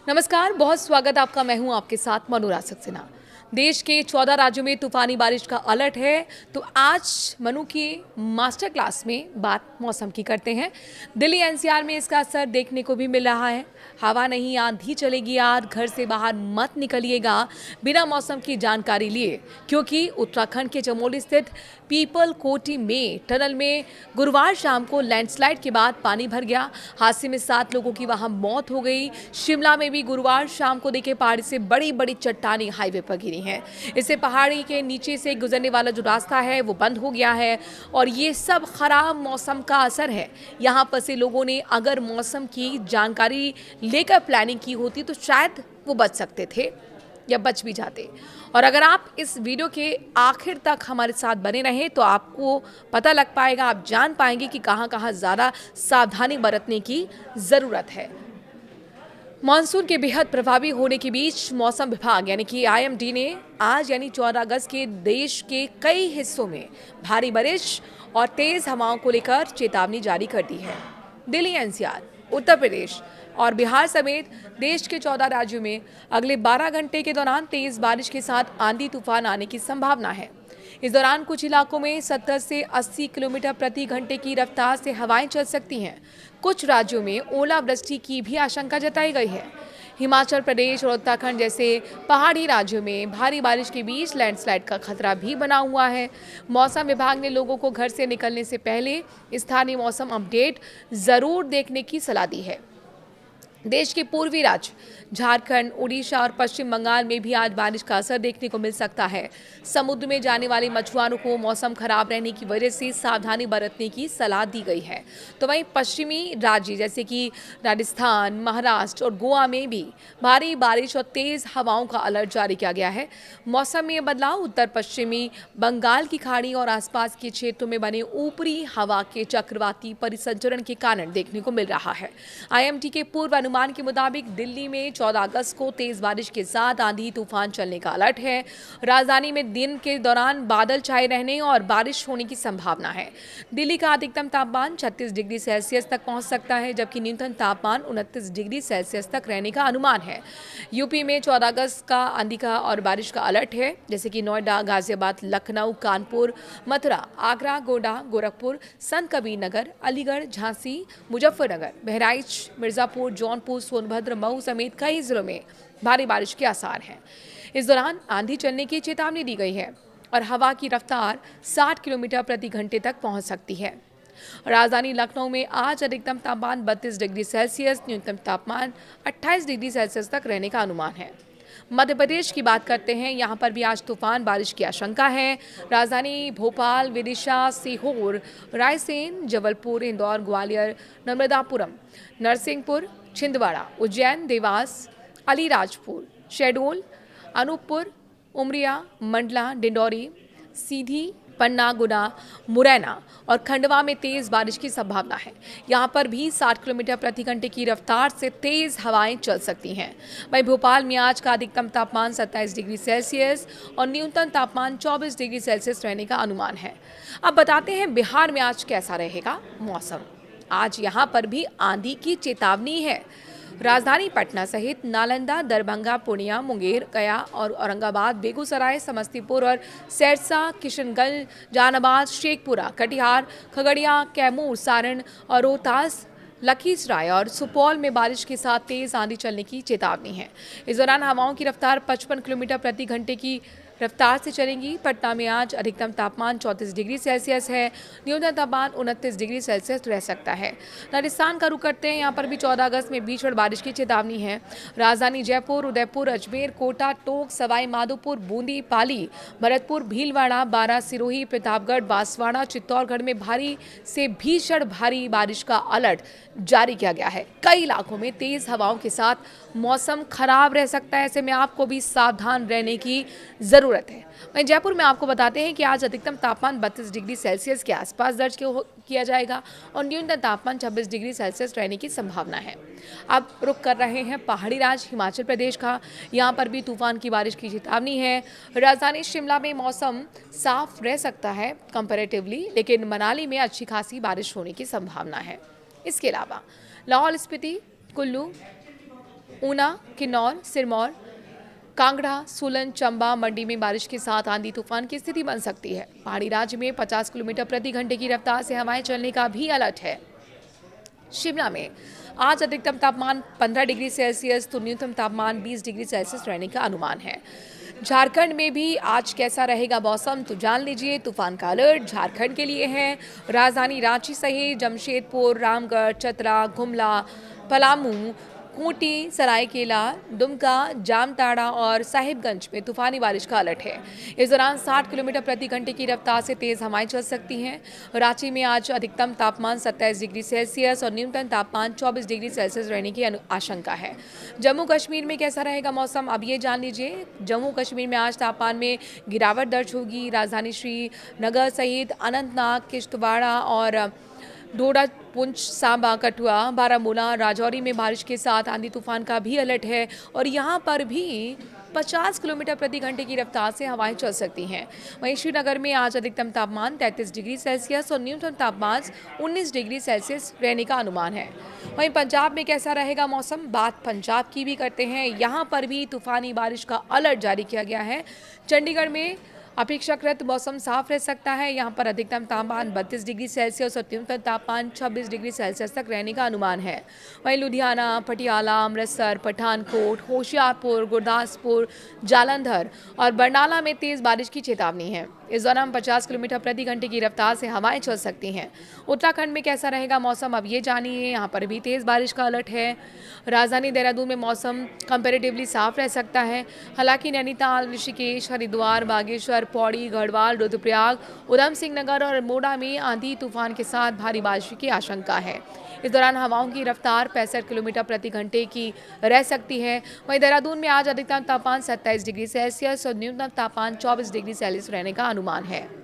नमस्कार, बहुत स्वागत आपका। मैं हूं आपके साथ मनोरा सक्सेना। देश के 14 राज्यों में तूफानी बारिश का अलर्ट है। तो आज मनु की मास्टर क्लास में बात मौसम की करते हैं। दिल्ली एनसीआर में इसका असर देखने को भी मिल रहा है। हवा नहीं, आंधी चलेगी। आज घर से बाहर मत निकलिएगा बिना मौसम की जानकारी लिए, क्योंकि उत्तराखंड के चमोली स्थित पीपल कोटी में टनल में गुरुवार शाम को लैंडस्लाइड के बाद पानी भर गया। हादसे में 7 लोगों की वहां मौत हो गई। शिमला में भी गुरुवार शाम को देखे पहाड़ी से बड़ी बड़ी चट्टानें हाईवे पर गिरी हैं। इससे पहाड़ी के नीचे से गुजरने वाला जो रास्ता है वो बंद हो गया है और ये सब खराब मौसम का असर है। यहाँ फंसे लोगों ने अगर मौसम की जानकारी लेकर प्लानिंग की होती तो शायद वो बच सकते थे या बच भी जाते। और अगर आप इस वीडियो के आखिर तक हमारे साथ बने रहें तो आपको पता लग पाएगा, आप जान पाएंगे कि कहां कहां ज़्यादा सावधानी बरतने की ज़रूरत है। मानसून के बेहद प्रभावी होने के बीच मौसम विभाग यानी कि आईएमडी ने आज यानी 14 अगस्त के देश के कई हिस्सों में भारी बारिश और तेज हवाओं को लेकर चेतावनी जारी कर दी है। दिल्ली एनसीआर, उत्तर प्रदेश और बिहार समेत देश के 14 राज्यों में अगले 12 घंटे के दौरान तेज बारिश के साथ आंधी तूफान आने की संभावना है। इस दौरान कुछ इलाकों में 70 से 80 किलोमीटर प्रति घंटे की रफ्तार से हवाएं चल सकती हैं। कुछ राज्यों में ओलावृष्टि की भी आशंका जताई गई है। हिमाचल प्रदेश और उत्तराखंड जैसे पहाड़ी राज्यों में भारी बारिश के बीच लैंडस्लाइड का खतरा भी बना हुआ है। मौसम विभाग ने लोगों को घर से निकलने से पहले स्थानीय मौसम अपडेट जरूर देखने की सलाह दी है। देश के पूर्वी राज्य झारखंड, उड़ीसा और पश्चिम बंगाल में भी आज बारिश का असर देखने को मिल सकता है। समुद्र में जाने वाले मछुआरों को मौसम खराब रहने की वजह से सावधानी बरतने की सलाह दी गई है। तो वहीं पश्चिमी राज्य जैसे कि राजस्थान, महाराष्ट्र और गोवा में भी भारी बारिश और तेज हवाओं का अलर्ट जारी किया गया है। मौसम में यह बदलाव उत्तर पश्चिमी बंगाल की खाड़ी और आसपास के क्षेत्रों में बने ऊपरी हवा के चक्रवाती परिसंचरण के कारण देखने को मिल रहा है। आईएमडी के पूर्व अनुमान के मुताबिक दिल्ली में 14 अगस्त को तेज बारिश के साथ आंधी तूफान चलने का अलर्ट है। राजधानी में दिन के दौरान बादल छाए रहने और बारिश होने की संभावना है। दिल्ली का अधिकतम तापमान 36 डिग्री सेल्सियस तक पहुंच सकता है, जबकि न्यूनतम तापमान 29 डिग्री सेल्सियस तक रहने का अनुमान है। यूपी में 14 अगस्त का आंधी का और बारिश का अलर्ट है, जैसे कि नोएडा, गाजियाबाद, लखनऊ, कानपुर, मथुरा, आगरा, गोंडा, गोरखपुर, संत कबीर नगर, अलीगढ़, झांसी, मुजफ्फरनगर, बहराइच, मिर्जापुर, जौनपुर, सोनभद्र, मऊ समेत कई जिलों में भारी बारिश के आसार हैं। इस दौरान आंधी चलने की चेतावनी दी गई है और हवा की रफ्तार 60 किलोमीटर प्रति घंटे तक पहुंच सकती है। राजधानी लखनऊ में आज अधिकतम तापमान 32 डिग्री सेल्सियस, न्यूनतम तापमान 28 डिग्री सेल्सियस तक रहने का अनुमान है। मध्य प्रदेश की बात करते हैं, यहाँ पर भी आज तूफान बारिश की आशंका है। राजधानी भोपाल, विदिशा, सीहोर, रायसेन, जबलपुर, इंदौर, ग्वालियर, नर्मदापुरम, नरसिंहपुर, छिंदवाड़ा, उज्जैन, देवास, अलीराजपुर, शहडोल, अनूपपुर, उमरिया, मंडला, डिंडौरी, सीधी, पन्ना, गुना, मुरैना और खंडवा में तेज बारिश की संभावना है। यहाँ पर भी 60 किलोमीटर प्रति घंटे की रफ्तार से तेज हवाएं चल सकती हैं। वहीं भोपाल में आज का अधिकतम तापमान 27 डिग्री सेल्सियस और न्यूनतम तापमान 24 डिग्री सेल्सियस रहने का अनुमान है। अब बताते हैं बिहार में आज कैसा रहेगा मौसम। आज यहाँ पर भी आंधी की चेतावनी है। राजधानी पटना सहित नालंदा, दरभंगा, पूर्णिया, मुंगेर, गया और औरंगाबाद, बेगूसराय, समस्तीपुर और सिरसा, किशनगंज, जहानाबाद, शेखपुरा, कटिहार, खगड़िया, कैमूर, सारण और रोहतास, लखीसराय और सुपौल में बारिश के साथ तेज आंधी चलने की चेतावनी है। इस दौरान हवाओं की रफ्तार 55 किलोमीटर प्रति घंटे की रफ्तार से चलेंगी। पटना में आज अधिकतम तापमान 34 डिग्री सेल्सियस है, न्यूनतम तापमान 29 डिग्री सेल्सियस रह सकता है। राजस्थान का रुख करते हैं, यहाँ पर भी 14 अगस्त में भीषण बारिश की चेतावनी है। राजधानी जयपुर, उदयपुर, अजमेर, कोटा, टोंक, सवाई माधोपुर, बूंदी, पाली, भरतपुर, भीलवाड़ा, बारां, सिरोही, प्रतापगढ़, बांसवाड़ा, चित्तौड़गढ़ में भारी से भीषण भारी बारिश का अलर्ट जारी किया गया है। कई इलाकों में तेज हवाओं के साथ मौसम खराब रह सकता है, ऐसे में आपको भी सावधान रहने की जरूरत है। वहीं जयपुर में आपको बताते हैं कि आज अधिकतम तापमान 32 डिग्री सेल्सियस के आसपास दर्ज किया जाएगा और न्यूनतम तापमान 26 डिग्री सेल्सियस रहने की संभावना है। अब रुक कर रहे हैं पहाड़ी राज्य हिमाचल प्रदेश का, यहाँ पर भी तूफान की बारिश की चेतावनी है। राजधानी शिमला में मौसम साफ रह सकता है कंपैरेटिवली, लेकिन मनाली में अच्छी खासी बारिश होने की संभावना है। इसके अलावा लाहौल स्पीति, कुल्लू, ऊना, किन्नौर, सिरमौर, कांगड़ा, सोलन, चंबा, मंडी में बारिश के साथ आंधी तूफान की स्थिति बन सकती है। पहाड़ी राज्य में 50 किलोमीटर प्रति घंटे की रफ्तार से हवाएं चलने का भी अलर्ट है। शिमला में आज अधिकतम तापमान 15 डिग्री सेल्सियस तो न्यूनतम तापमान 20 डिग्री सेल्सियस रहने का अनुमान है। झारखंड में भी आज कैसा रहेगा मौसम तो जान लीजिए। तूफान का अलर्ट झारखंड के लिए है। राजधानी रांची सहित जमशेदपुर, रामगढ़, चतरा, गुमला, पलामू, खूंटी, सरायकेला, दुमका, जामताड़ा और साहिबगंज में तूफानी बारिश का अलर्ट है। इस दौरान 60 किलोमीटर प्रति घंटे की रफ्तार से तेज हवाएं चल सकती हैं। रांची में आज अधिकतम तापमान 27 डिग्री सेल्सियस और न्यूनतम तापमान 24 डिग्री सेल्सियस रहने की आशंका है। जम्मू कश्मीर में कैसा रहेगा मौसम अब ये जान लीजिए। जम्मू कश्मीर में आज तापमान में गिरावट दर्ज होगी। राजधानी श्रीनगर सहित अनंतनाग, किश्तवाड़ा और डोडा, पुंछ, सांबा, कठुआ, बारामूला, राजौरी में बारिश के साथ आंधी तूफान का भी अलर्ट है और यहाँ पर भी 50 किलोमीटर प्रति घंटे की रफ्तार से हवाएं चल सकती हैं। वहीं श्रीनगर में आज अधिकतम तापमान 33 डिग्री सेल्सियस और न्यूनतम तापमान 19 डिग्री सेल्सियस रहने का अनुमान है। वहीं पंजाब में कैसा रहेगा मौसम, बात पंजाब की भी करते हैं। यहाँ पर भी तूफानी बारिश का अलर्ट जारी किया गया है। चंडीगढ़ में अपेक्षाकृत मौसम साफ रह सकता है। यहाँ पर अधिकतम तापमान 32 डिग्री सेल्सियस और न्यूनतम तापमान 26 डिग्री सेल्सियस तक रहने का अनुमान है। वहीं लुधियाना, पटियाला, अमृतसर, पठानकोट, होशियारपुर, गुरदासपुर, जालंधर और बरनाला में तेज बारिश की चेतावनी है। इस दौरान 50 किलोमीटर प्रति घंटे की रफ्तार से हवाएं चल सकती हैं। उत्तराखंड में कैसा रहेगा मौसम अब ये जानिए। यहाँ पर भी तेज बारिश का अलर्ट है। राजधानी देहरादून में मौसम कंपैरेटिवली साफ रह सकता है। हालांकि नैनीताल, ऋषिकेश, हरिद्वार, बागेश्वर, पौड़ी, गढ़वाल, रुद्रप्रयाग, उधम सिंह नगर और अल्मोड़ा में आंधी तूफान के साथ भारी बारिश की आशंका है। इस दौरान हवाओं की रफ्तार 65 किलोमीटर प्रति घंटे की रह सकती है। वहीं देहरादून में आज अधिकतम तापमान 27 डिग्री सेल्सियस और न्यूनतम तापमान 24 डिग्री सेल्सियस रहने का अनुमान है।